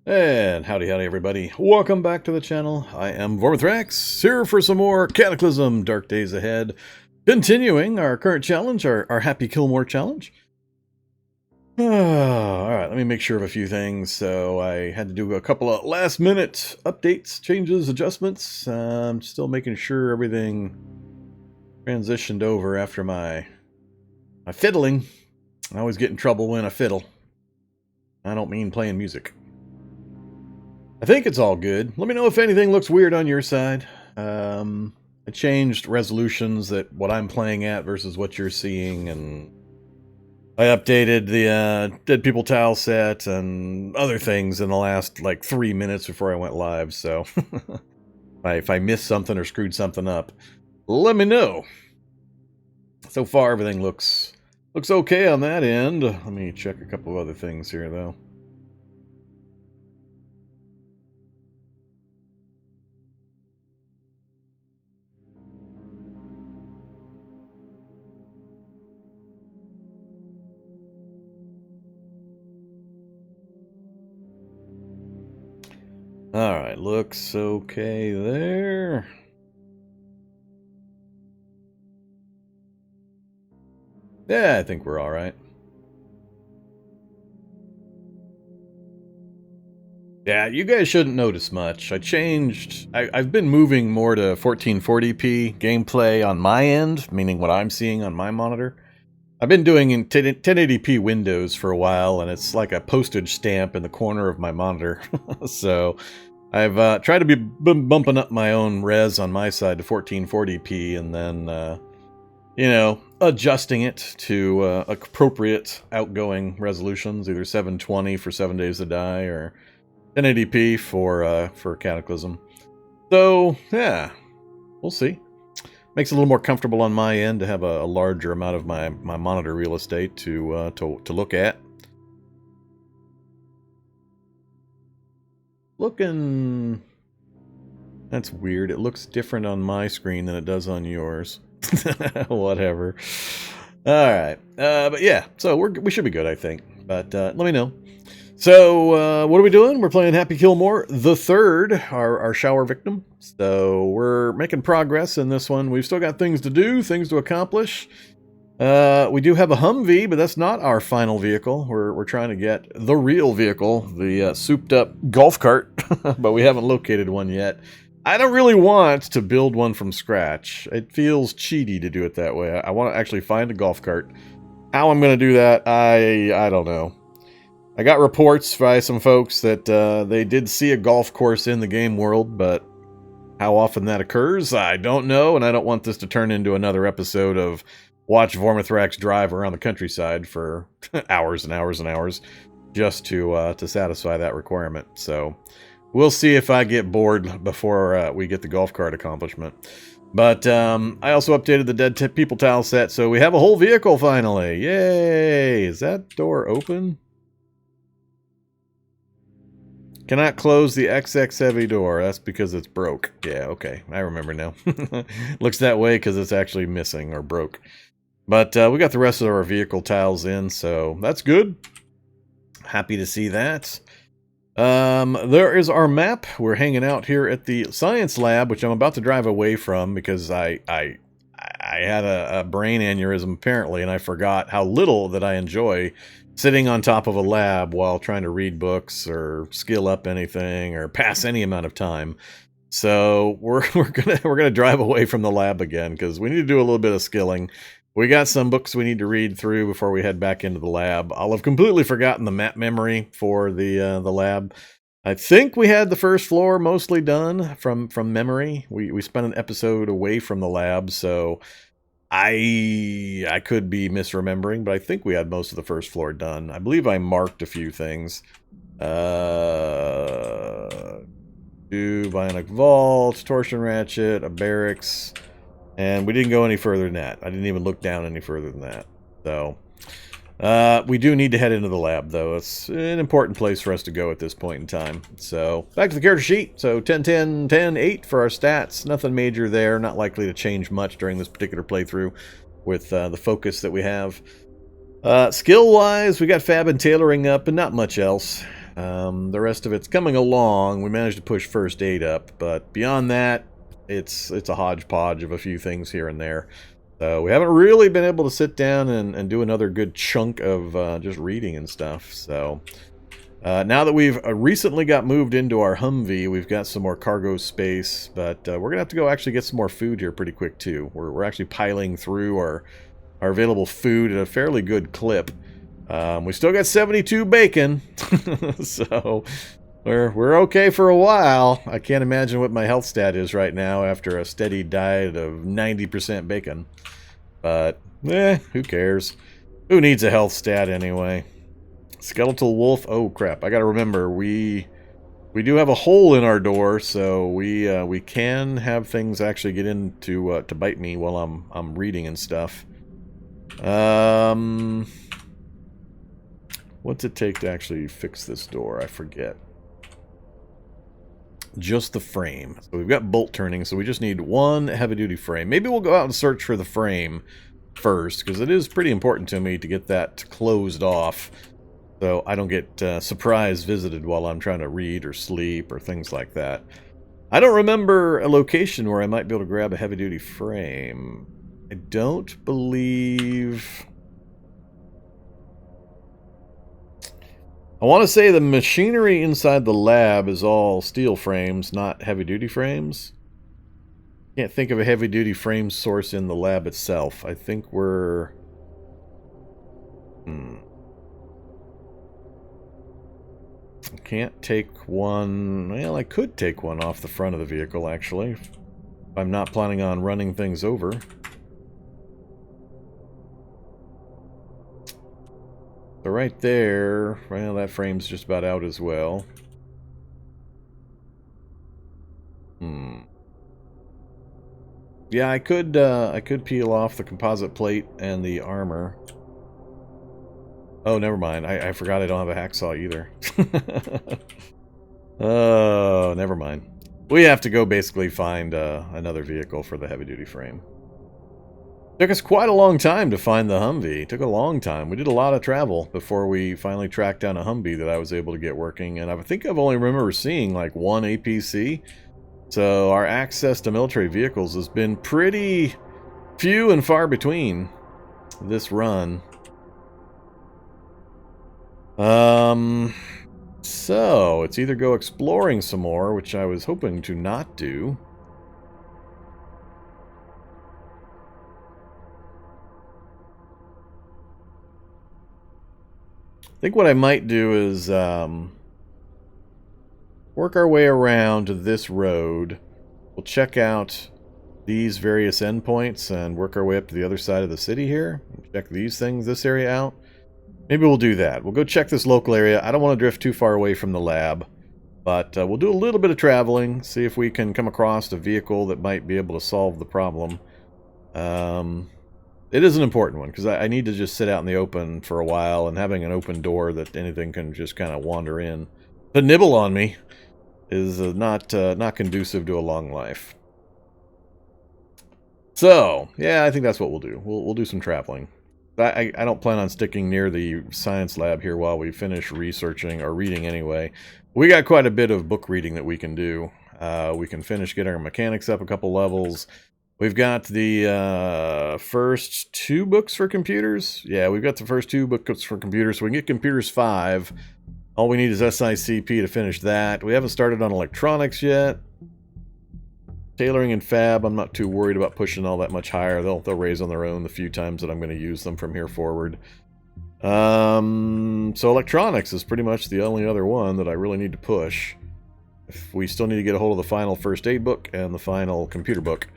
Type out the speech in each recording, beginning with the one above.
And howdy everybody, welcome back to the channel. I am Vormithrax, here for some more Cataclysm Dark Days Ahead. Continuing our current challenge, our Happy Killmore challenge. Alright, let me make sure of a few things. So I had to do a couple of last minute updates, changes, adjustments. Still making sure everything transitioned over after my fiddling. I always get in trouble when I fiddle. I don't mean playing music. I think it's all good. Let me know if anything looks weird on your side. I changed resolutions that what I'm playing at versus what you're seeing, and I updated the Dead People Tileset and other things in the last like 3 minutes before I went live. So if I missed something or screwed something up, let me know. So far, everything looks okay on that end. Let me check a couple of other things here, though. Alright, looks okay there. Yeah, I think we're alright. Yeah, you guys shouldn't notice much. I've been moving more to 1440p gameplay on my end, meaning what I'm seeing on my monitor. I've been doing in 1080p windows for a while, and it's like a postage stamp in the corner of my monitor. So I've tried to be bumping up my own res on my side to 1440p, and then, you know, adjusting it to appropriate outgoing resolutions, either 720 for 7 Days to Die, or 1080p for Cataclysm. So, yeah, we'll see. Makes it a little more comfortable on my end to have a larger amount of my monitor real estate to look at. Looking... That's weird. It looks different on my screen than it does on yours. Whatever. Alright. But yeah, so we should be good, I think. But let me know. So, what are we doing? We're playing Happy Killmore the Third, our shower victim. So, we're making progress in this one. We've still got things to do, things to accomplish. We do have a Humvee, but that's not our final vehicle. We're trying to get the real vehicle, the souped-up golf cart, but we haven't located one yet. I don't really want to build one from scratch. It feels cheaty to do it that way. I want to actually find a golf cart. How I'm going to do that, I don't know. I got reports by some folks that they did see a golf course in the game world, but how often that occurs, I don't know, and I don't want this to turn into another episode of watch Vormithrax drive around the countryside for hours and hours and hours just to satisfy that requirement. So we'll see if I get bored before we get the golf cart accomplishment. But I also updated the Dead People Tileset, so we have a whole vehicle finally. Yay! Is that door open? Cannot close the XX heavy door. That's because it's broke. Yeah, okay. I remember now. Looks that way because it's actually missing or broke. But we got the rest of our vehicle tiles in, so that's good. Happy to see that. There is our map. We're hanging out here at the science lab, which I'm about to drive away from because I had a brain aneurysm apparently, and I forgot how little that I enjoy sitting on top of a lab while trying to read books or skill up anything or pass any amount of time. So we're gonna drive away from the lab again because we need to do a little bit of skilling. We got some books we need to read through before we head back into the lab. I'll have completely forgotten the map memory for the lab. I think we had the first floor mostly done from memory. We spent an episode away from the lab, so I could be misremembering, but I think we had most of the first floor done. I believe I marked a few things. Do bionic vault, torsion ratchet, a barracks, and we didn't go any further than that. I didn't even look down any further than that. So we do need to head into the lab, though. It's an important place for us to go at this point in time. So back to the character sheet. So 10, 10, 10, 8 for our stats. Nothing major there. Not likely to change much during this particular playthrough with the focus that we have. Skill-wise, we got fab and tailoring up, and not much else. The rest of it's coming along. We managed to push first aid up, but beyond that, it's a hodgepodge of a few things here and there. So we haven't really been able to sit down and do another good chunk of just reading and stuff. So now that we've recently got moved into our Humvee, we've got some more cargo space, but we're going to have to go actually get some more food here pretty quick too. We're actually piling through our available food at a fairly good clip. We still got 72 bacon, so we're okay for a while. I can't imagine what my health stat is right now after a steady diet of 90% bacon. But, who cares? Who needs a health stat anyway? Skeletal wolf. Oh crap! I gotta remember we do have a hole in our door, so we can have things actually get in to bite me while I'm reading and stuff. What's it take to actually fix this door? I forget. Just the frame. So we've got bolt turning, so we just need one heavy-duty frame. Maybe we'll go out and search for the frame first, because it is pretty important to me to get that closed off, so I don't get surprise visited while I'm trying to read or sleep or things like that. I don't remember a location where I might be able to grab a heavy-duty frame. I don't believe... I want to say the machinery inside the lab is all steel frames, not heavy-duty frames. Can't think of a heavy-duty frame source in the lab itself. I think we're... I can't take one... Well, I could take one off the front of the vehicle, actually. If I'm not planning on running things over. So right there, well, that frame's just about out as well. Yeah, I could peel off the composite plate and the armor. Oh, never mind. I forgot I don't have a hacksaw either. Oh, never mind. We have to go basically find another vehicle for the heavy-duty frame. Took us quite a long time to find the Humvee. Took a long time. We did a lot of travel before we finally tracked down a Humvee that I was able to get working. And I think I've only remember seeing like one APC. So our access to military vehicles has been pretty few and far between this run. So it's either go exploring some more, which I was hoping to not do. I think what I might do is work our way around to this road. We'll check out these various endpoints and work our way up to the other side of the city here. Check these things, this area out. Maybe we'll do that. We'll go check this local area. I don't want to drift too far away from the lab, but we'll do a little bit of traveling, see if we can come across a vehicle that might be able to solve the problem. It is an important one, because I need to just sit out in the open for a while, and having an open door that anything can just kind of wander in to nibble on me is not conducive to a long life. So, yeah, I think that's what we'll do. We'll do some traveling. I don't plan on sticking near the science lab here while we finish researching, or reading anyway. We got quite a bit of book reading that we can do. We can finish getting our mechanics up a couple levels. We've got the first 2 books for computers. Yeah, we've got the first 2 books for computers, so we can get computers 5. All we need is SICP to finish that. We haven't started on electronics yet. Tailoring and fab, I'm not too worried about pushing all that much higher. They'll raise on their own the few times that I'm going to use them from here forward. So electronics is pretty much the only other one that I really need to push. If we still need to get a hold of the final first aid book and the final computer book.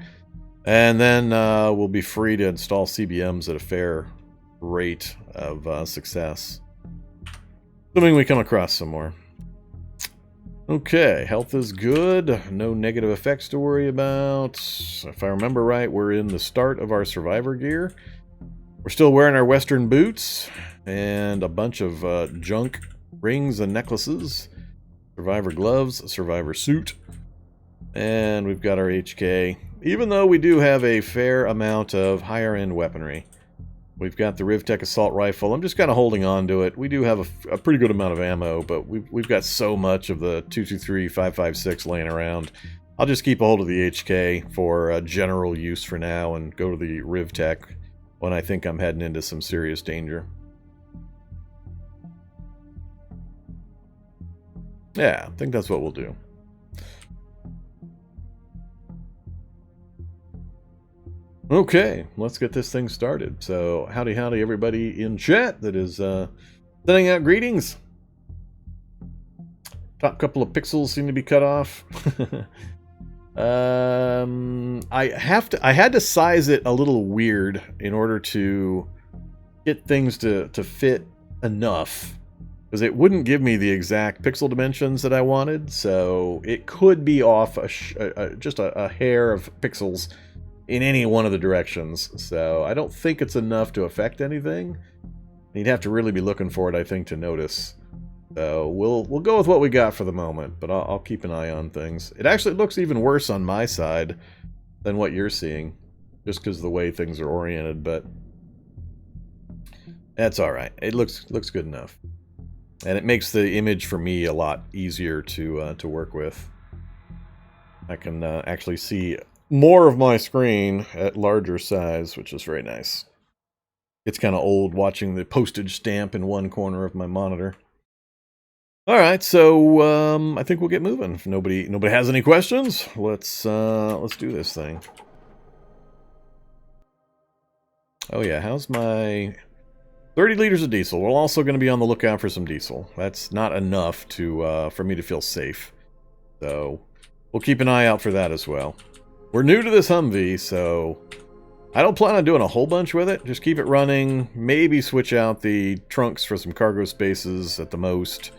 And then we'll be free to install CBMs at a fair rate of success. Assuming we come across some more. Okay, health is good. No negative effects to worry about. If I remember right, we're in the start of our survivor gear. We're still wearing our western boots and a bunch of junk rings and necklaces. Survivor gloves, survivor suit. And we've got our HK. Even though we do have a fair amount of higher end weaponry. We've got the Rivtech assault rifle. I'm just kind of holding on to it. We do have a pretty good amount of ammo, but we've got so much of the 223, 556 laying around. I'll just keep a hold of the HK for general use for now and go to the Rivtech when I think I'm heading into some serious danger. Yeah, I think that's what we'll do. Okay, let's get this thing started. So, howdy everybody in chat that is sending out greetings. Top couple of pixels seem to be cut off. I had to size it a little weird in order to get things to fit enough, because it wouldn't give me the exact pixel dimensions that I wanted, so it could be off just a hair of pixels in any one of the directions. So I don't think it's enough to affect anything. You'd have to really be looking for it, I think, to notice. So we'll go with what we got for the moment, but I'll keep an eye on things. It actually looks even worse on my side than what you're seeing, just because of the way things are oriented, but that's alright. It looks good enough. And it makes the image for me a lot easier to work with. I can actually see more of my screen at larger size, which is very nice. It's kind of old watching the postage stamp in one corner of my monitor. Alright, so I think we'll get moving. If nobody has any questions, let's do this thing. Oh yeah, how's my 30 liters of diesel? We're also going to be on the lookout for some diesel. That's not enough to for me to feel safe. So we'll keep an eye out for that as well. We're new to this Humvee, so I don't plan on doing a whole bunch with it. Just keep it running, maybe switch out the trunks for some cargo spaces at the most.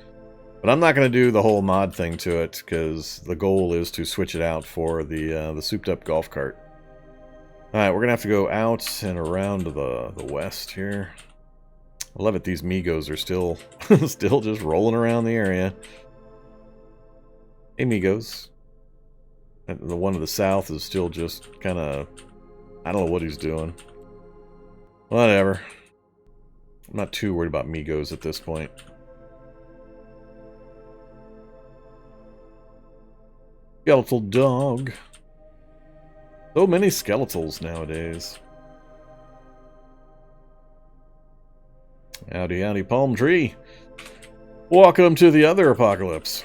But I'm not going to do the whole mod thing to it, because the goal is to switch it out for the souped-up golf cart. Alright, we're going to have to go out and around to the west here. I love it, these Migos are still just rolling around the area. Hey, Migos. The one to the south is still just kind of... I don't know what he's doing. Whatever. I'm not too worried about Migos at this point. Skeletal dog. So many skeletals nowadays. Howdy, palm tree. Welcome to the other apocalypse.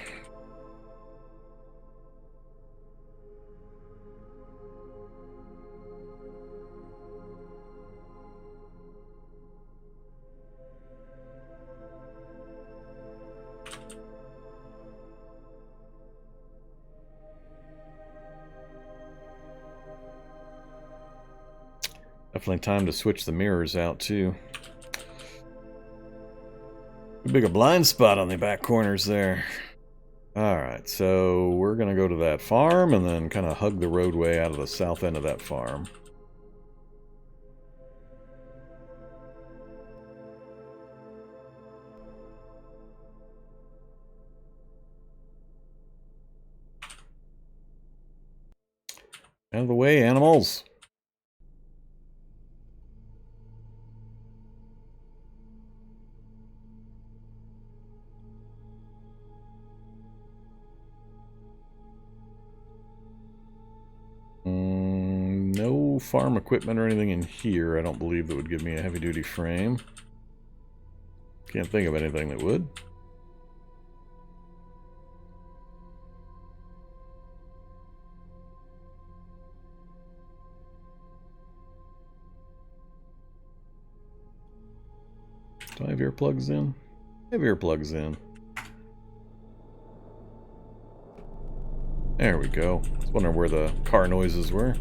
Definitely time to switch the mirrors out, too. Too big a blind spot on the back corners there. Alright, so we're going to go to that farm and then kind of hug the roadway out of the south end of that farm. Out of the way, animals! No farm equipment or anything in here, I don't believe, that would give me a heavy-duty frame. Can't think of anything that would. Do I have earplugs in? I have earplugs in. There we go. I was wondering where the car noises were.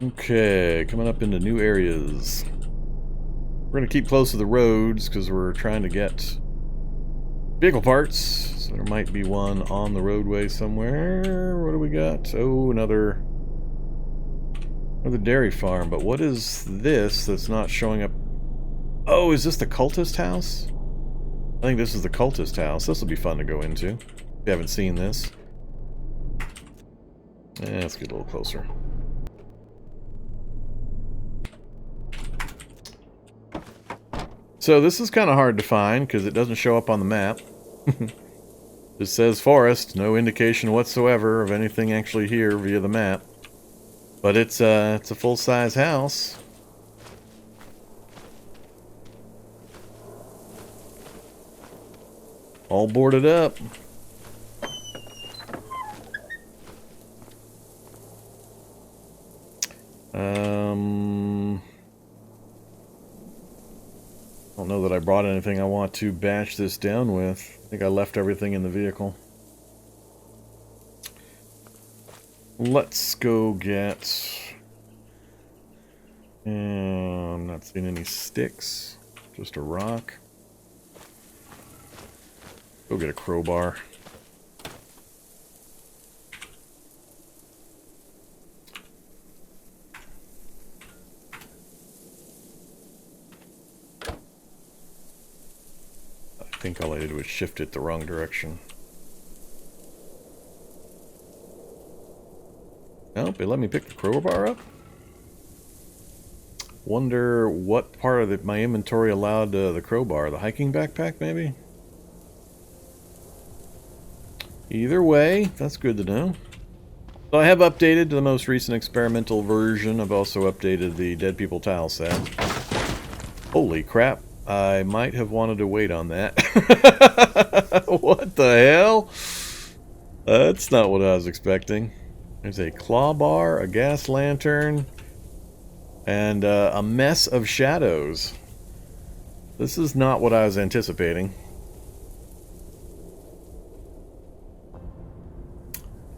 Okay, coming up into new areas. We're going to keep close to the roads because we're trying to get vehicle parts. So there might be one on the roadway somewhere. What do we got? Oh, another dairy farm. But what is this that's not showing up? Oh, is this the cultist house? I think this is the cultist house. This will be fun to go into. If you haven't seen this. Let's get a little closer. So this is kind of hard to find because it doesn't show up on the map. It says forest, no indication whatsoever of anything actually here via the map. But it's a full-size house. All boarded up. I don't know that I brought anything I want to bash this down with. I think I left everything in the vehicle. Let's go get... I'm not seeing any sticks. Just a rock. Go get a crowbar. I think all I did was shift it the wrong direction. Nope, it let me pick the crowbar up. Wonder what part of my inventory allowed the crowbar. The hiking backpack, maybe? Either way, that's good to know. So I have updated to the most recent experimental version. I've also updated the Dead People tile set. Holy crap. I might have wanted to wait on that. What the hell? That's not what I was expecting. There's a claw bar, a gas lantern, and a mess of shadows. This is not what I was anticipating.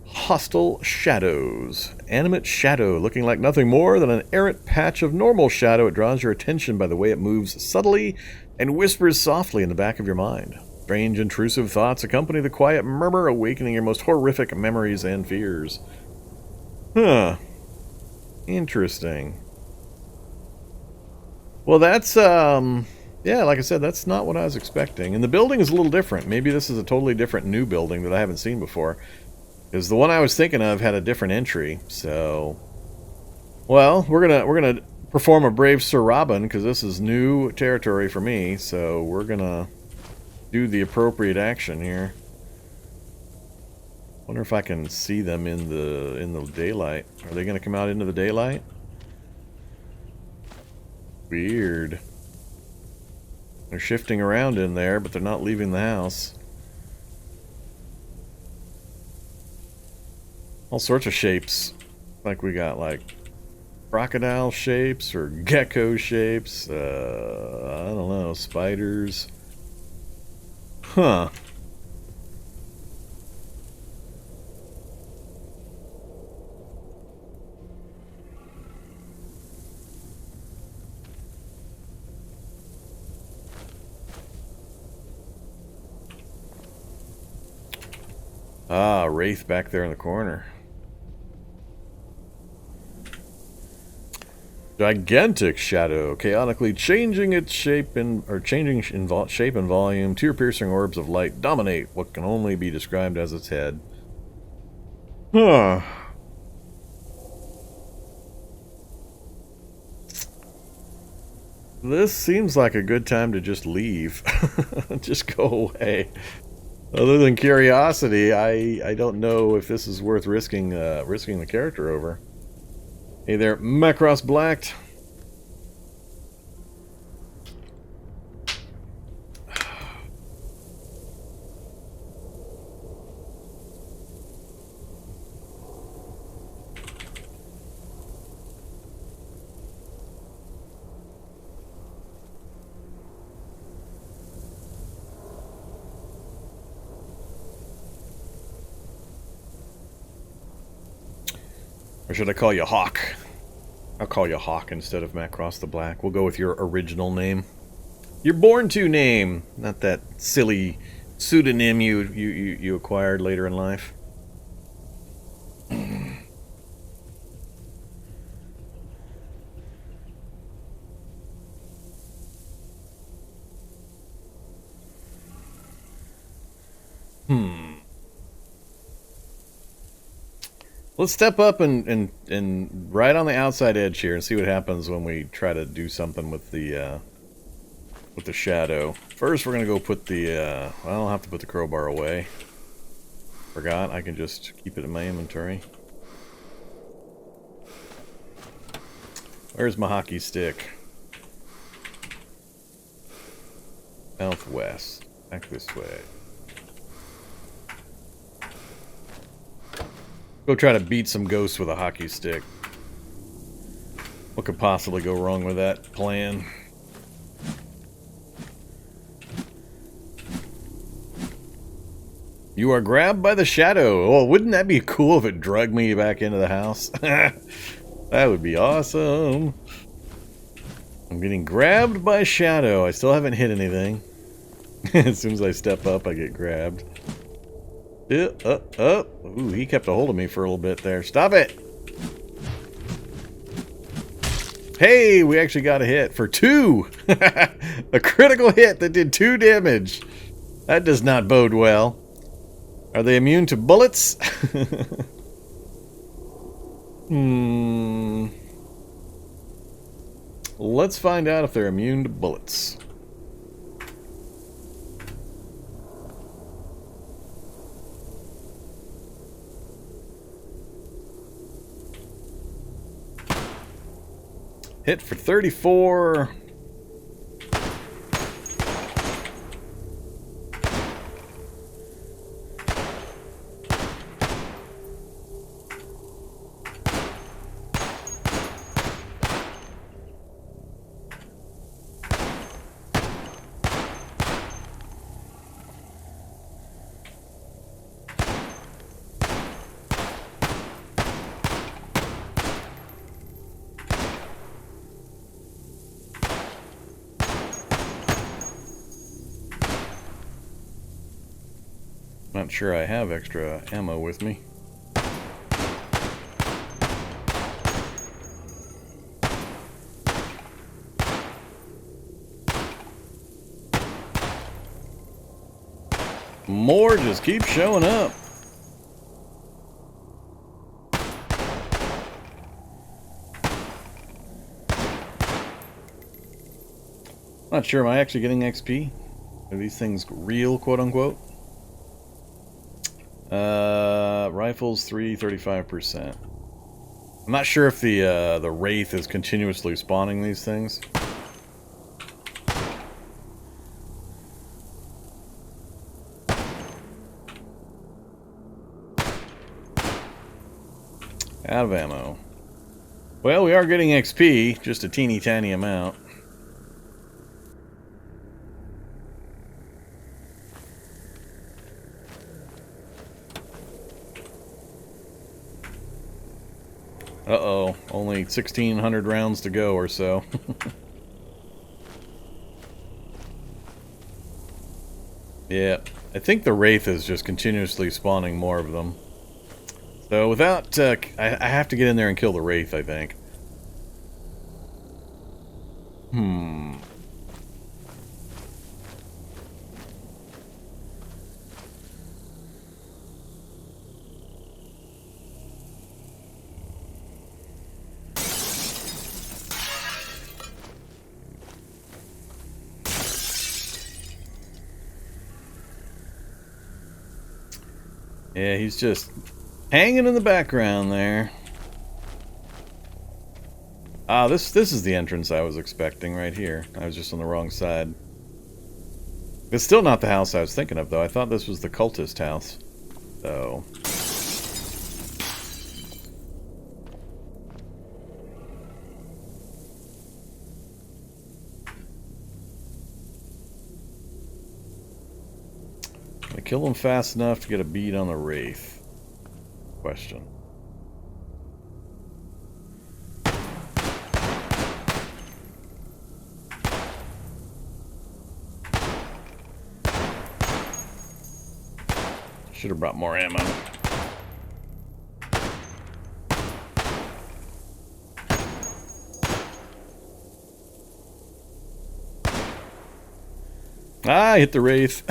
Hostile shadows. Animate shadow, looking like nothing more than an errant patch of normal shadow. It draws your attention by the way it moves subtly and whispers softly in the back of your mind. Strange, intrusive thoughts accompany the quiet murmur, awakening your most horrific memories and fears. Huh. Interesting. Well, that's, yeah, like I said, that's not what I was expecting. And the building is a little different. Maybe this is a totally different new building that I haven't seen before. Because the one I was thinking of had a different entry, so... Well, we're gonna perform a brave Sir Robin, because this is new territory for me, so we're gonna do the appropriate action here. Wonder if I can see them in the daylight. Are they gonna come out into the daylight? Weird. They're shifting around in there, but they're not leaving the house. All sorts of shapes. Like we got like crocodile shapes or gecko shapes. I don't know, spiders. Huh. Ah, wraith back there in the corner. Gigantic shadow, chaotically changing its shape and shape and volume. Tear-piercing orbs of light dominate what can only be described as its head. Huh. This seems like a good time to just leave. Just go away. Other than curiosity, I don't know if this is worth risking the character over. Hey there, Macross Blacked. Or should I call you Hawk? I'll call you Hawk instead of Macross the Black. We'll go with your original name. Your born to name, not that silly pseudonym you acquired later in life. Let's step up and right on the outside edge here and see what happens when we try to do something with the with the shadow. First, we're going to go put the, well, I'll have to put the crowbar away. Forgot, I can just keep it in my inventory. Where's my hockey stick? Southwest. Back this way. Go try to beat some ghosts with a hockey stick. What could possibly go wrong with that plan? You are grabbed by the shadow. Oh, wouldn't that be cool if it dragged me back into the house? That would be awesome. I'm getting grabbed by shadow. I still haven't hit anything. As soon as I step up, I get grabbed. Ooh, he kept a hold of me for a little bit there. Stop it! Hey, we actually got a hit for 2! A critical hit that did 2 damage. That does not bode well. Are they immune to bullets? Let's find out if they're immune to bullets. Hit for 34. Not sure I have extra ammo with me. More just keep showing up. Not sure, am I actually getting XP? Are these things real, quote unquote? Rifles 35%. I'm not sure if the wraith is continuously spawning these things. Out of ammo. Well, we are getting XP, just a teeny tiny amount. Uh-oh, only 1,600 rounds to go or so. Yeah, I think the wraith is just continuously spawning more of them. So without, I have to get in there and kill the wraith, I think. Yeah, he's just hanging in the background there. Ah, this is the entrance I was expecting right here. I was just on the wrong side. It's still not the house I was thinking of, though. I thought this was the cultist house. So... I kill him fast enough to get a bead on the wraith? Question. Should have brought more ammo. Ah, I hit the wraith.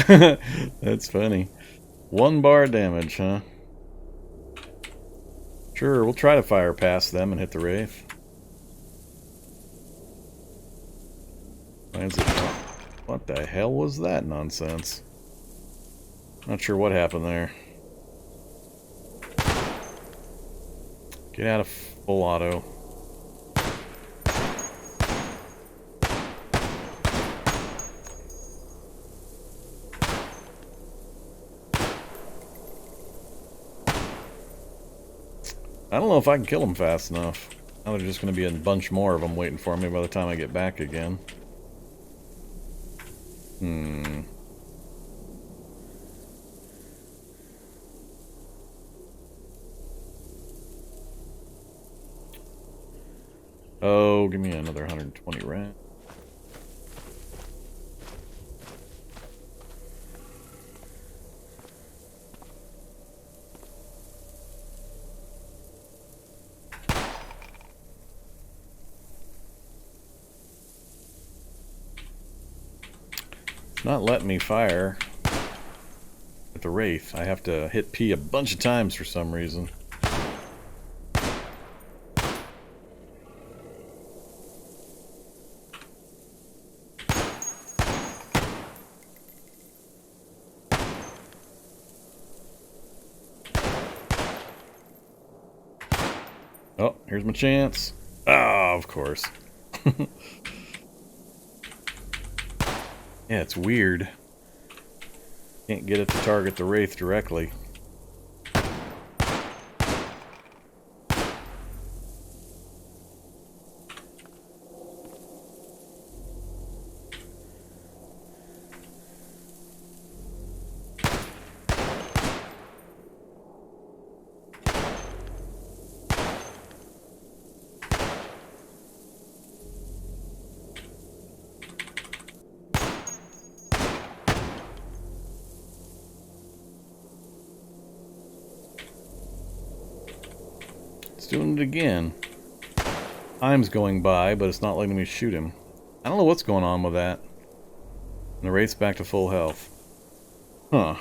That's funny. 1 bar damage, huh? Sure, we'll try to fire past them and hit the wraith. Why is it What the hell was that nonsense? Not sure what happened there. Get out of full auto. I don't know if I can kill them fast enough. Now there's just going to be a bunch more of them waiting for me by the time I get back again. Oh, give me another 120 rand. Not letting me fire with the wraith. I have to hit P a bunch of times for some reason. Oh, here's my chance. Ah, of course. Yeah, it's weird. Can't get it to target the wraith directly. It's doing it again. Time's going by, but it's not letting me shoot him. I don't know what's going on with that. And the wraith's back to full health. Huh.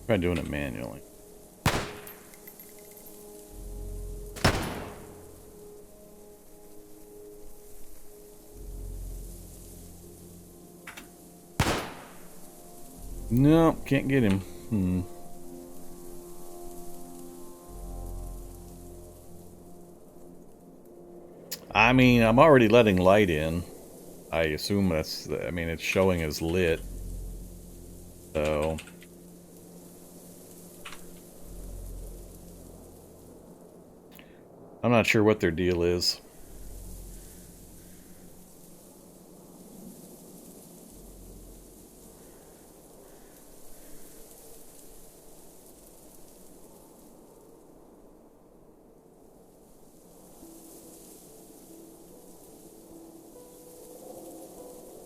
Try doing it manually. No, can't get him. I mean, I'm already letting light in. I assume that's, I mean, it's showing as lit. So... I'm not sure what their deal is.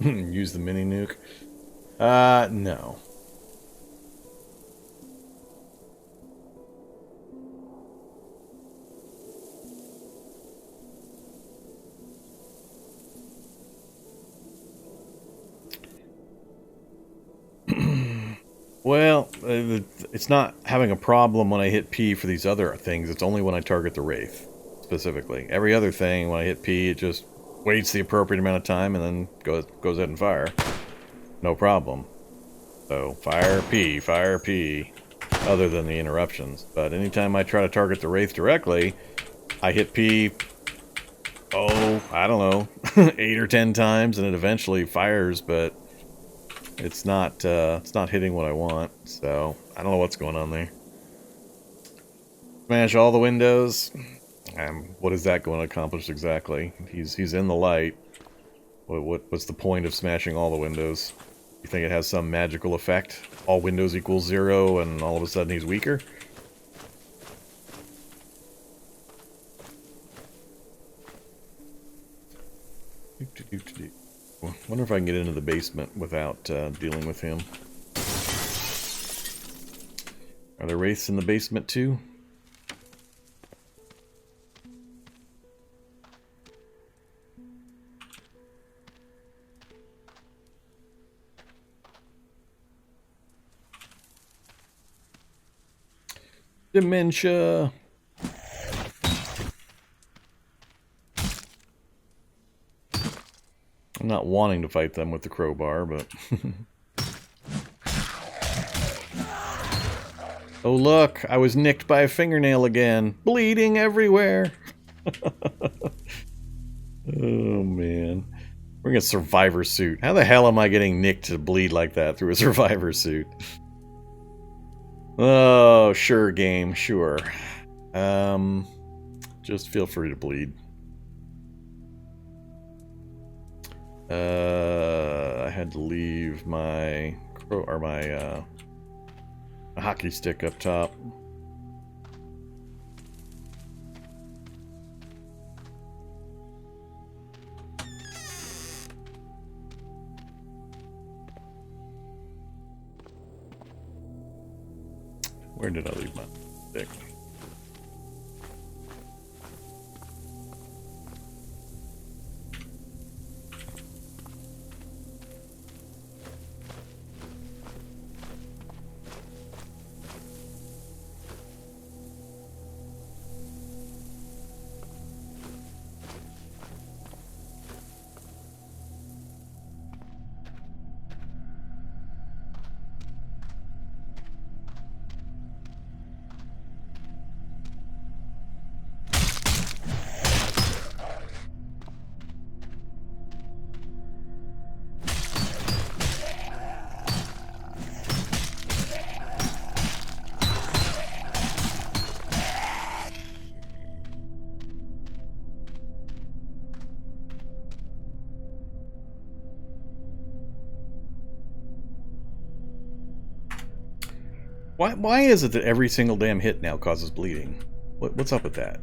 Use the mini nuke? No. Well, it's not having a problem when I hit P for these other things. It's only when I target the wraith, specifically. Every other thing, when I hit P, it just waits the appropriate amount of time and then goes ahead and fire. No problem. So, fire P, other than the interruptions. But anytime I try to target the wraith directly, I hit P, oh, I don't know, 8 or 10 times, and it eventually fires, but... it's not hitting what I want, so I don't know what's going on there. Smash all the windows. What is that going to accomplish exactly? He's in the light. What's the point of smashing all the windows? You think it has some magical effect? All windows equals 0, and all of a sudden he's weaker? Wonder if I can get into the basement without dealing with him. Are there wraiths in the basement too? Dementia. I'm not wanting to fight them with the crowbar, but... Oh look, I was nicked by a fingernail again. Bleeding everywhere. Oh man. We're in a survivor suit. How the hell am I getting nicked to bleed like that through a survivor suit? Oh, sure game, sure. Just feel free to bleed. I had to leave my hockey stick up top. Where did I leave my stick? Why is it that every single damn hit now causes bleeding? What's up with that?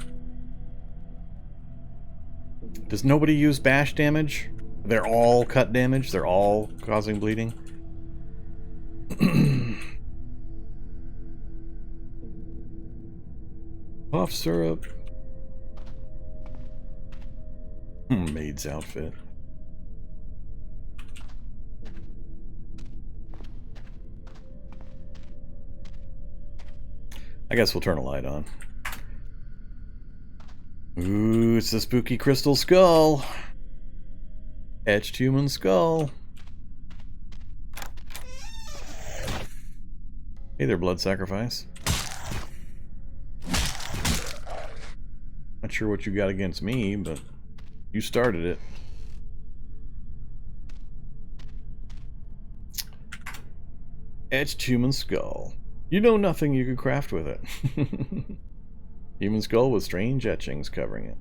Does nobody use bash damage? They're all cut damage? They're all causing bleeding? Cough syrup. Maid's outfit. I guess we'll turn a light on. Ooh, it's the spooky crystal skull. Etched human skull. Hey there, blood sacrifice. Not sure what you got against me, but you started it. Etched human skull. You know nothing you could craft with it. Human skull with strange etchings covering it.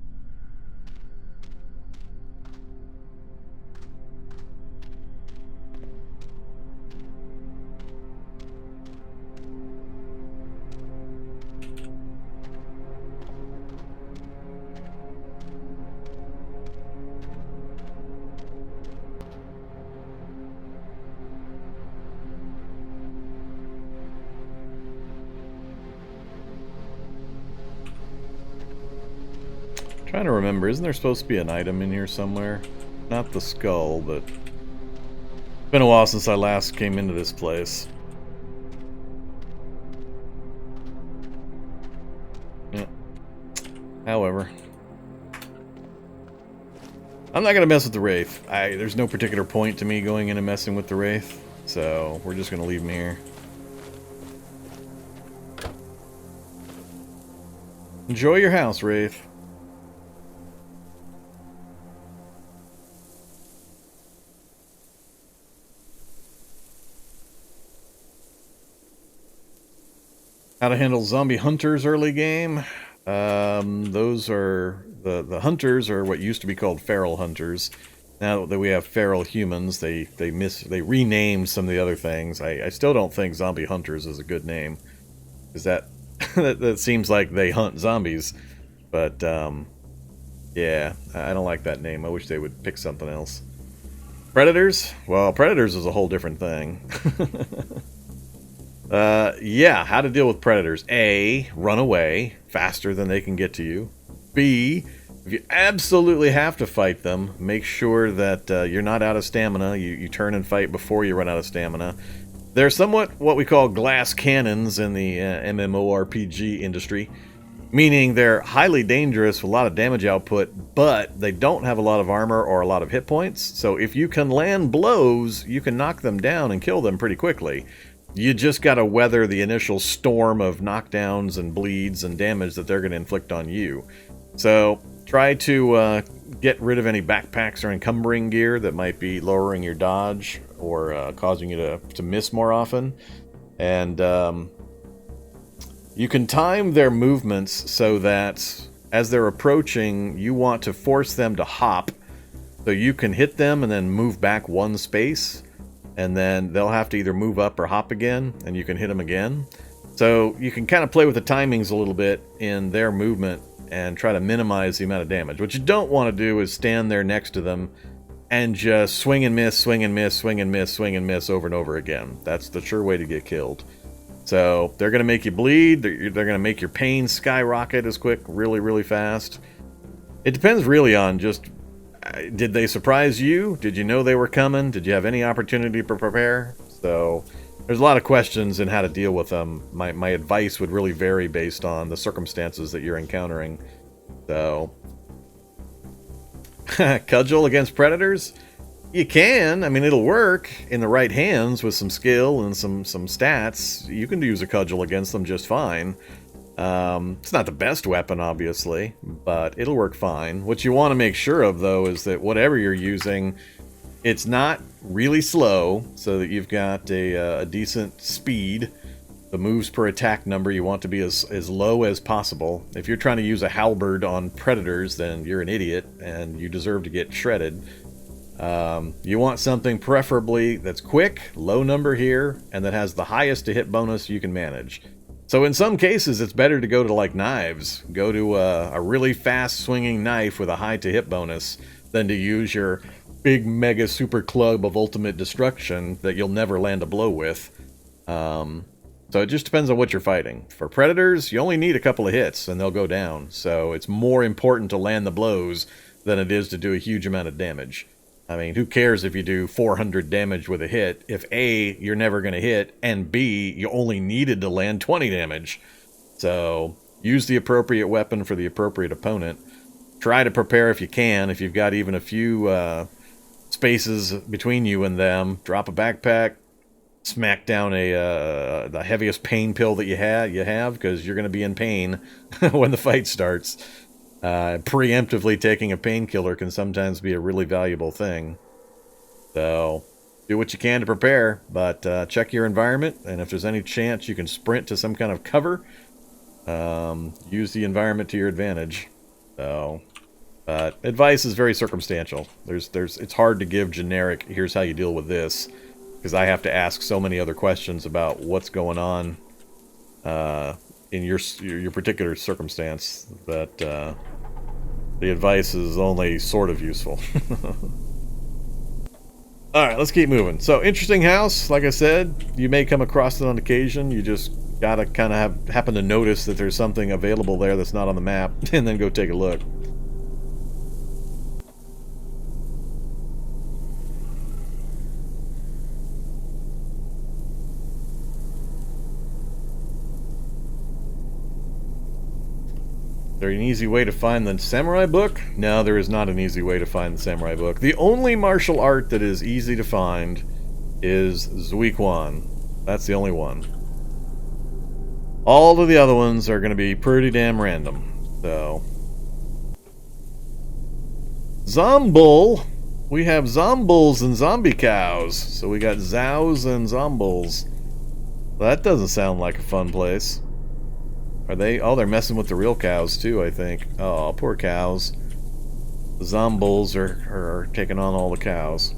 Trying to remember, isn't there supposed to be an item in here somewhere? Not the skull, but it's been a while since I last came into this place. Yeah. However, I'm not gonna mess with the wraith. There's no particular point to me going in and messing with the wraith, so we're just gonna leave him here. Enjoy your house, wraith. How to handle zombie hunters early game. Those are the hunters are what used to be called feral hunters. Now that we have feral humans, they renamed some of the other things. I still don't think zombie hunters is a good name, because that seems like they hunt zombies. But yeah, I don't like that name. I wish they would pick something else. Predators? Well, predators is a whole different thing. Yeah, how to deal with predators. A, run away faster than they can get to you. B, if you absolutely have to fight them, make sure that you're not out of stamina. You turn and fight before you run out of stamina. They're somewhat what we call glass cannons in the MMORPG industry, meaning they're highly dangerous with a lot of damage output, but they don't have a lot of armor or a lot of hit points. So if you can land blows, you can knock them down and kill them pretty quickly. You just got to weather the initial storm of knockdowns and bleeds and damage that they're going to inflict on you. So try to get rid of any backpacks or encumbering gear that might be lowering your dodge or causing you to miss more often. And you can time their movements so that as they're approaching, you want to force them to hop so you can hit them and then move back one space. And then they'll have to either move up or hop again, and you can hit them again. So you can kind of play with the timings a little bit in their movement and try to minimize the amount of damage. What you don't want to do is stand there next to them and just swing and miss, swing and miss, swing and miss, swing and miss over and over again. That's the sure way to get killed. So they're going to make you bleed. They're going to make your pain skyrocket as quick, really, really fast. It depends really on just... Did they surprise you? Did you know they were coming? Did you have any opportunity to prepare? So there's a lot of questions in how to deal with them. My advice would really vary based on the circumstances that you're encountering. So cudgel against predators? You can. I mean, it'll work in the right hands with some skill and some stats. You can use a cudgel against them just fine. It's not the best weapon, obviously, but it'll work fine. What you want to make sure of, though, is that whatever you're using, it's not really slow, so that you've got a decent speed. The moves per attack number you want to be as low as possible. If you're trying to use a halberd on predators, then you're an idiot, and you deserve to get shredded. You want something preferably that's quick, low number here, and that has the highest to hit bonus you can manage. So in some cases, it's better to go to, like, knives. Go to a really fast swinging knife with a high to hit bonus than to use your big mega super club of ultimate destruction that you'll never land a blow with. So it just depends on what you're fighting. For predators, you only need a couple of hits and they'll go down. So it's more important to land the blows than it is to do a huge amount of damage. I mean, who cares if you do 400 damage with a hit if A, you're never going to hit, and B, you only needed to land 20 damage. So use the appropriate weapon for the appropriate opponent. Try to prepare if you can. If you've got even a few spaces between you and them, drop a backpack, smack down the heaviest pain pill that you have, because you're going to be in pain when the fight starts. Preemptively taking a painkiller can sometimes be a really valuable thing. So do what you can to prepare, but check your environment, and if there's any chance you can sprint to some kind of cover, use the environment to your advantage. So, but advice is very circumstantial. It's hard to give generic, here's how you deal with this, because I have to ask so many other questions about what's going on in your particular circumstance that the advice is only sort of useful. Alright, let's keep moving. So, interesting house, like I said, you may come across it on occasion. You just gotta kind of happen to notice that there's something available there that's not on the map, and then go take a look. Is there an easy way to find the samurai book? No, there is not an easy way to find the samurai book. The only martial art that is easy to find is Zuiquan. That's the only one. All of the other ones are going to be pretty damn random. So, Zombol. We have zombols and zombie cows. So we got zows and zombols. That doesn't sound like a fun place. Are they? Oh, they're messing with the real cows too, I think. Oh, poor cows. The zombols are taking on all the cows.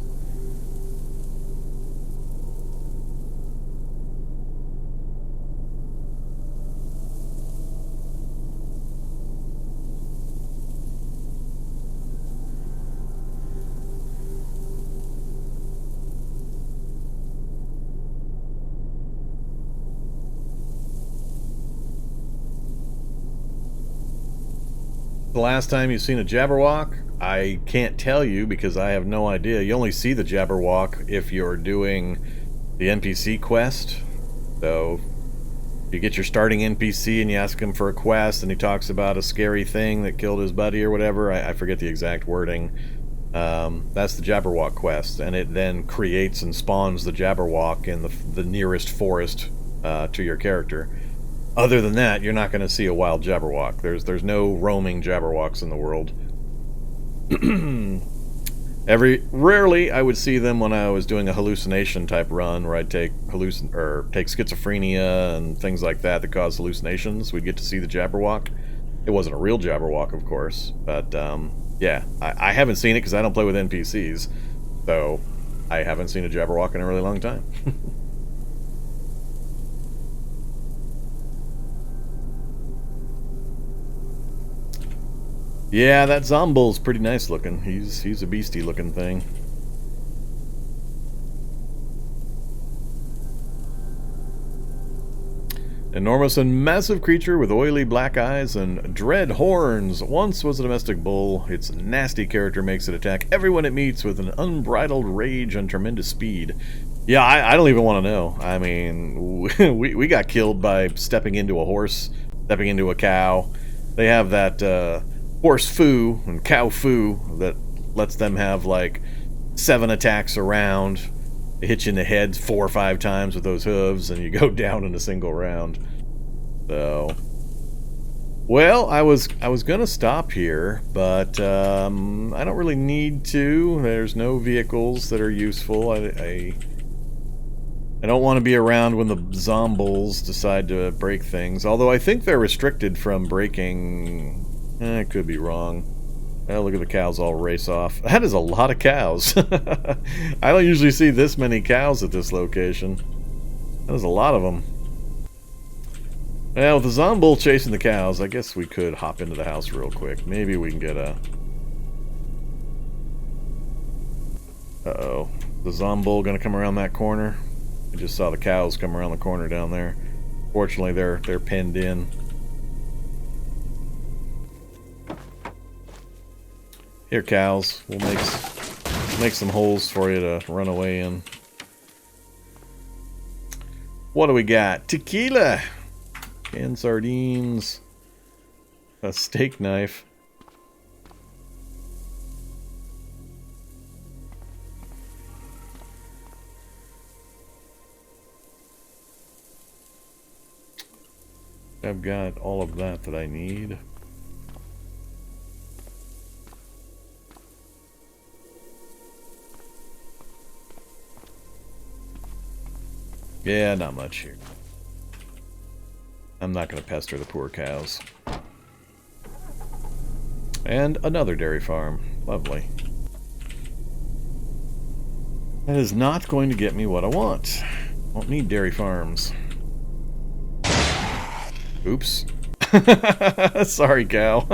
The last time you've seen a Jabberwock? I can't tell you because I have no idea. You only see the Jabberwock if you're doing the NPC quest. So, you get your starting NPC and you ask him for a quest and he talks about a scary thing that killed his buddy or whatever. I forget the exact wording. That's the Jabberwock quest, and it then creates and spawns the Jabberwock in the nearest forest to your character. Other than that, you're not going to see a wild Jabberwock. There's no roaming Jabberwocks in the world. Rarely I would see them when I was doing a hallucination type run where I'd take schizophrenia and things like that cause hallucinations. We'd get to see the Jabberwock. It wasn't a real Jabberwock, of course, but yeah, I haven't seen it because I don't play with NPCs, so I haven't seen a Jabberwock in a really long time. Yeah, that zombol's pretty nice looking. He's a beastie looking thing. Enormous and massive creature with oily black eyes and dread horns. Once was a domestic bull. Its nasty character makes it attack everyone it meets with an unbridled rage and tremendous speed. Yeah, I don't even want to know. I mean, we got killed by stepping into a horse, stepping into a cow. They have that horse foo and cow foo that lets them have like 7 attacks around. They hit you in the head 4 or 5 times with those hooves and you go down in a single round. So, well, I was gonna stop here, but I don't really need to. There's no vehicles that are useful. I don't want to be around when the zombols decide to break things, although I think they're restricted from breaking. I could be wrong. Oh, look at the cows all race off. That is a lot of cows. I don't usually see this many cows at this location. That is a lot of them. Well, with the zombol chasing the cows, I guess we could hop into the house real quick. Maybe we can get a... Uh-oh. The zombol gonna come around that corner? I just saw the cows come around the corner down there. Fortunately, they're pinned in. Here, cows. We'll make some holes for you to run away in. What do we got? Tequila! Canned sardines. A steak knife. I've got all of that I need. Yeah, not much here. I'm not going to pester the poor cows. And another dairy farm. Lovely. That is not going to get me what I want. Won't need dairy farms. Oops. Sorry, cow.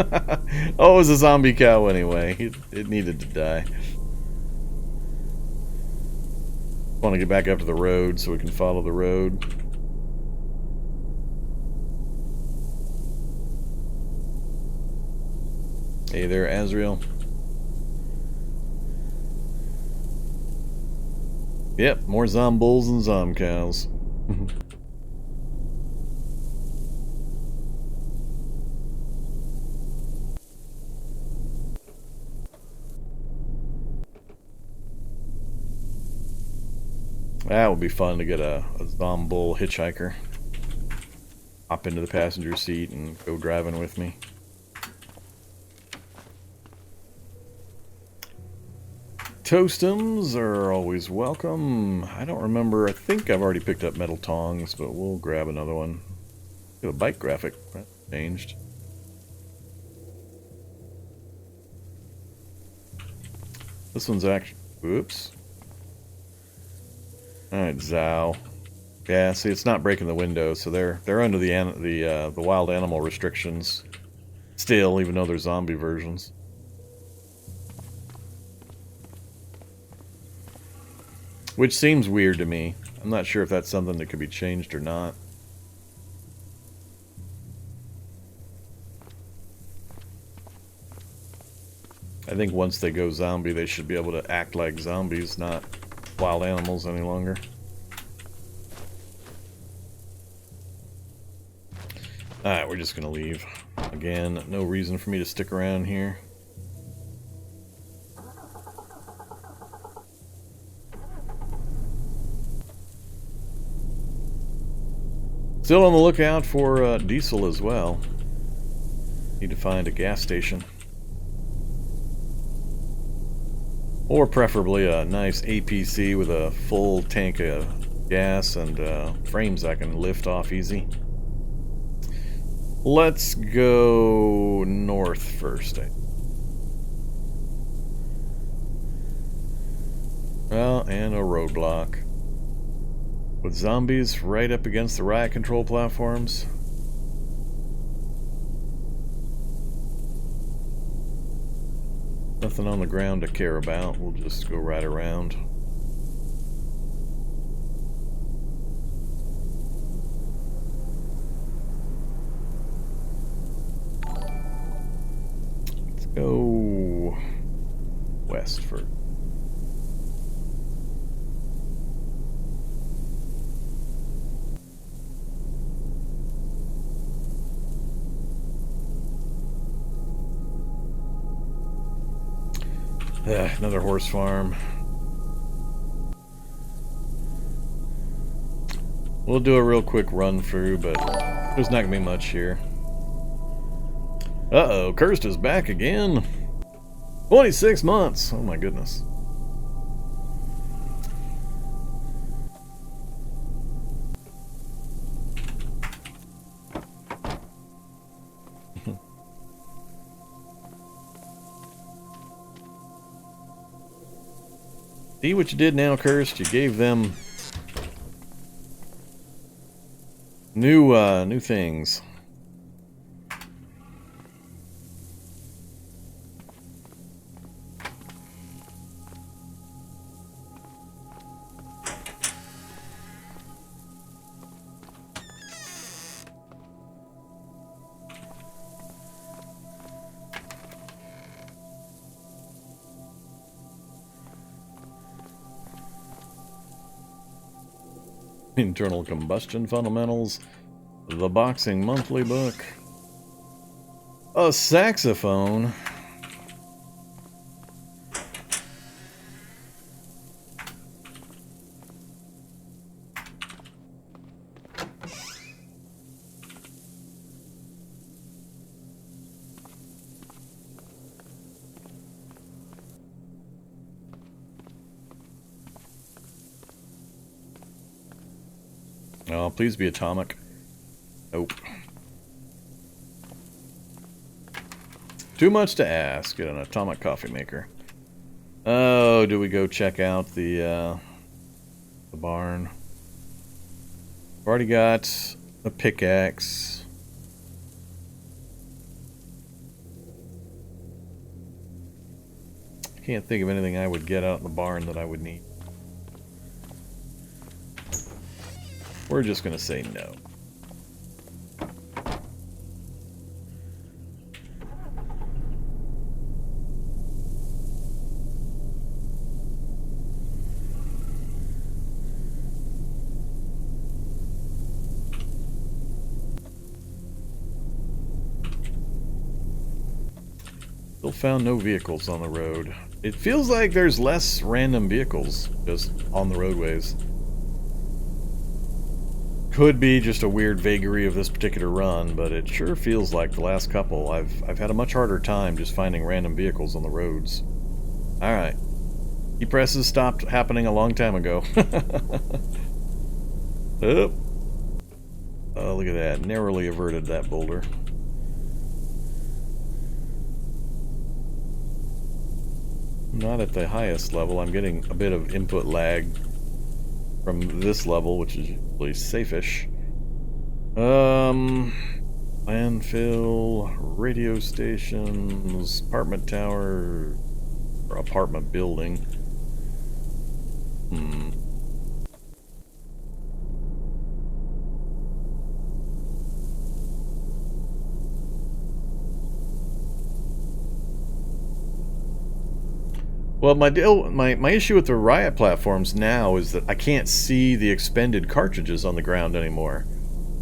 Oh, it was a zombie cow anyway. It needed to die. Want to get back up to the road so we can follow the road. Hey there, Azrael. Yep, more zombols and zomcows. That would be fun to get a zombol hitchhiker. Hop into the passenger seat and go driving with me. Toastums are always welcome. I don't remember. I think I've already picked up metal tongs, but we'll grab another one. Get a bike graphic. That changed. This one's actually... Oops. Alright, Zao. Yeah, see, it's not breaking the window, so they're under the wild animal restrictions. Still, even though they're zombie versions. Which seems weird to me. I'm not sure if that's something that could be changed or not. I think once they go zombie, they should be able to act like zombies, not wild animals any longer. Alright, we're just gonna leave. Again, no reason for me to stick around here. Still on the lookout for diesel as well. Need to find a gas station. Or preferably a nice APC with a full tank of gas and frames I can lift off easy. Let's go north first. Well, and a roadblock. With zombies right up against the riot control platforms. Nothing on the ground to care about. We'll just go right around. Let's go west first. Another horse farm. We'll do a real quick run through, but there's not gonna be much here. Uh-oh, Cursed is back again. 26 months. Oh my goodness. See what you did now, Cursed? You gave them new things. Internal combustion fundamentals, the boxing monthly book, a saxophone, oh, please be atomic. Nope. Too much to ask. Get an atomic coffee maker. Oh, do we go check out the barn? I've already got a pickaxe. Can't think of anything I would get out in the barn that I would need. We're just gonna say no. Still found no vehicles on the road. It feels like there's less random vehicles just on the roadways. Could be just a weird vagary of this particular run, but it sure feels like the last couple I've had a much harder time just finding random vehicles on the roads. Alright. E-presses stopped happening a long time ago. Oh. Oh, look at that. Narrowly averted that boulder. Not at the highest level. I'm getting a bit of input lag from this level, which is usually safe-ish. Landfill, radio stations, apartment tower, or apartment building. Well, my issue with the riot platforms now is that I can't see the expended cartridges on the ground anymore.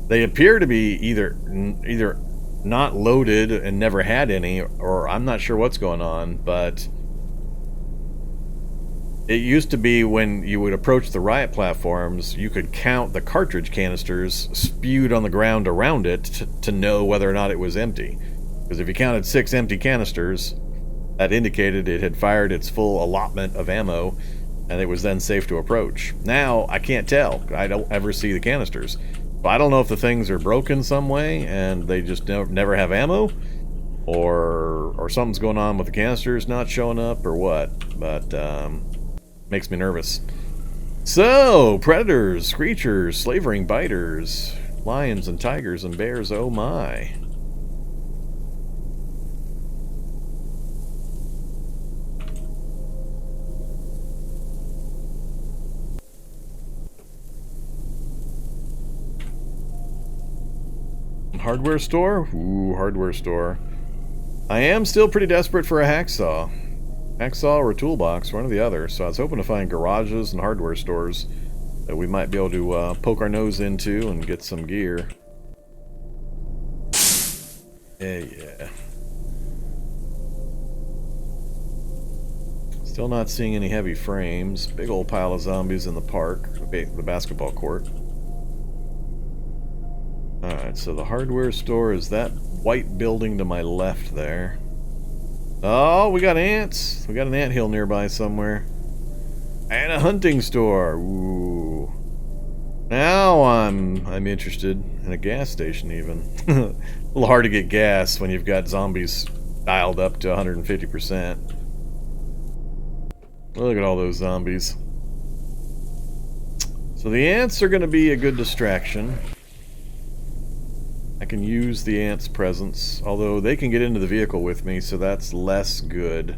They appear to be either not loaded and never had any, or I'm not sure what's going on, but it used to be when you would approach the riot platforms, you could count the cartridge canisters spewed on the ground around it to know whether or not it was empty. Because if you counted 6 empty canisters, that indicated it had fired its full allotment of ammo, and it was then safe to approach. Now, I can't tell. I don't ever see the canisters. But I don't know if the things are broken some way, and they just never have ammo, or something's going on with the canisters not showing up, or what. But, makes me nervous. So, predators, screechers, slavering biters, lions and tigers and bears, oh my. Hardware store? Ooh, hardware store. I am still pretty desperate for a hacksaw. Hacksaw or a toolbox, one or the other. So I was hoping to find garages and hardware stores that we might be able to poke our nose into and get some gear. Yeah. Still not seeing any heavy frames. Big old pile of zombies in the park, the basketball court. Alright, so the hardware store is that white building to my left there. Oh, we got ants. We got an anthill nearby somewhere. And a hunting store. Ooh. Now I'm interested in a gas station even. A little hard to get gas when you've got zombies dialed up to 150%. Look at all those zombies. So the ants are going to be a good distraction. I can use the ants' presence, although they can get into the vehicle with me, so that's less good.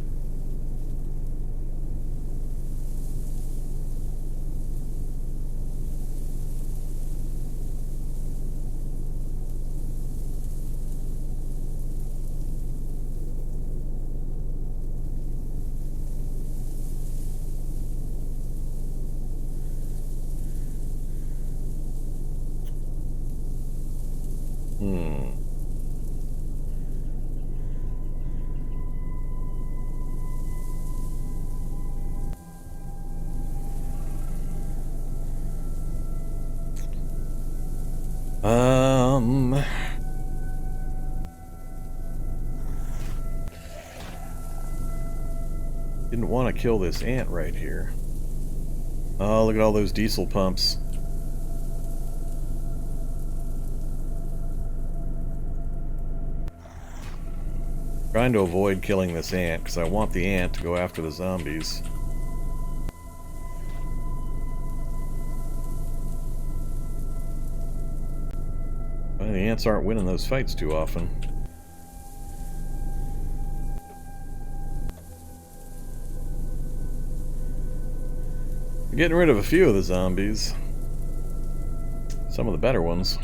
Didn't want to kill this ant right here. Oh, look at all those diesel pumps. Trying to avoid killing this ant because I want the ant to go after the zombies. Well, the ants aren't winning those fights too often. We're getting rid of a few of the zombies. Some of the better ones.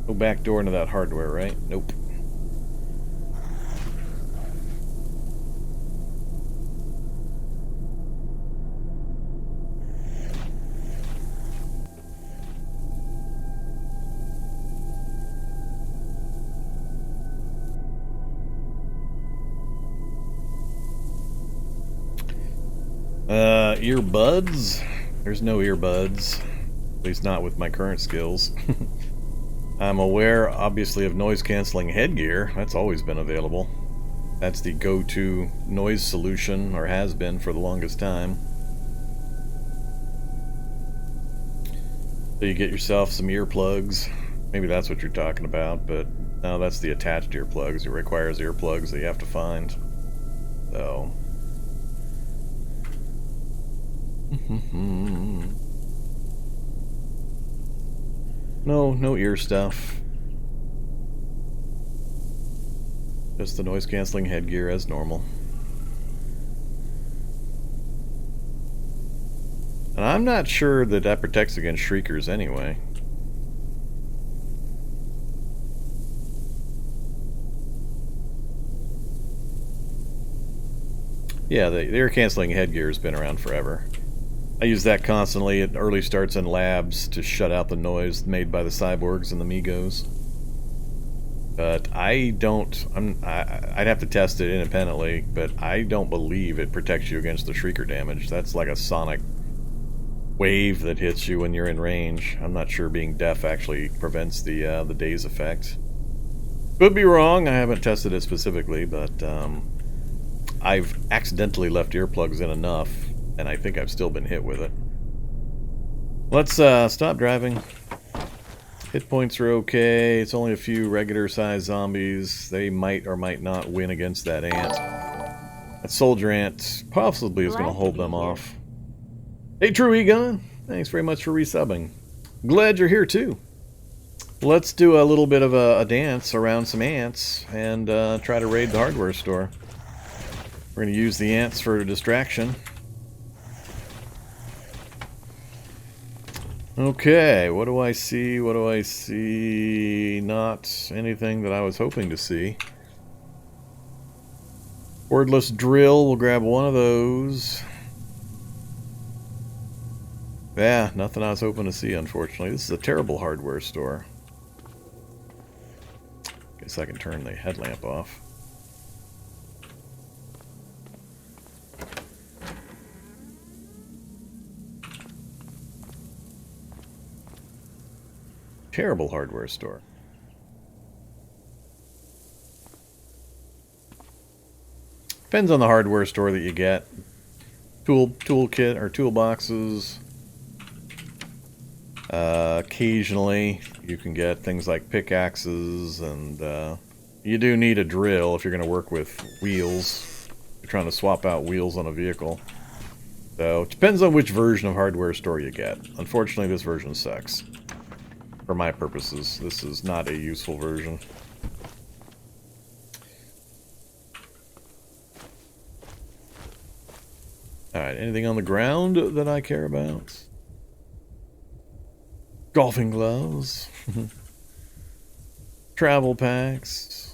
Go back door into that hardware, right? Nope. Earbuds? There's no earbuds. At least not with my current skills. I'm aware, obviously, of noise-canceling headgear. That's always been available. That's the go-to noise solution, or has been for the longest time. So you get yourself some earplugs. Maybe that's what you're talking about, but no, that's the attached earplugs. It requires earplugs that you have to find. So... No ear stuff. Just the noise-canceling headgear as normal. And I'm not sure that that protects against shriekers anyway. Yeah, the air canceling headgear has been around forever. I use that constantly at early starts in labs to shut out the noise made by the cyborgs and the Migos. But I don't... I'd have to test it independently, but I don't believe it protects you against the shrieker damage. That's like a sonic wave that hits you when you're in range. I'm not sure being deaf actually prevents the daze effect. Could be wrong, I haven't tested it specifically, but I've accidentally left earplugs in enough, and I think I've still been hit with it. Let's stop driving. Hit points are okay. It's only a few regular sized zombies. They might or might not win against that ant. That soldier ant possibly is going to hold them off. Hey True Egon, thanks very much for resubbing. Glad you're here too. Let's do a little bit of a dance around some ants and try to raid the hardware store. We're going to use the ants for a distraction. Okay, what do I see? What do I see? Not anything that I was hoping to see. Wordless drill, we'll grab one of those. Yeah, nothing I was hoping to see, unfortunately. This is a terrible hardware store. Guess I can turn the headlamp off. Terrible hardware store. Depends on the hardware store that you get. Toolkit or toolboxes. Occasionally you can get things like pickaxes, and you do need a drill if you're going to work with wheels. You're trying to swap out wheels on a vehicle. So it depends on which version of hardware store you get. Unfortunately, this version sucks. For my purposes, this is not a useful version. Alright, anything on the ground that I care about? Golfing gloves. Travel packs.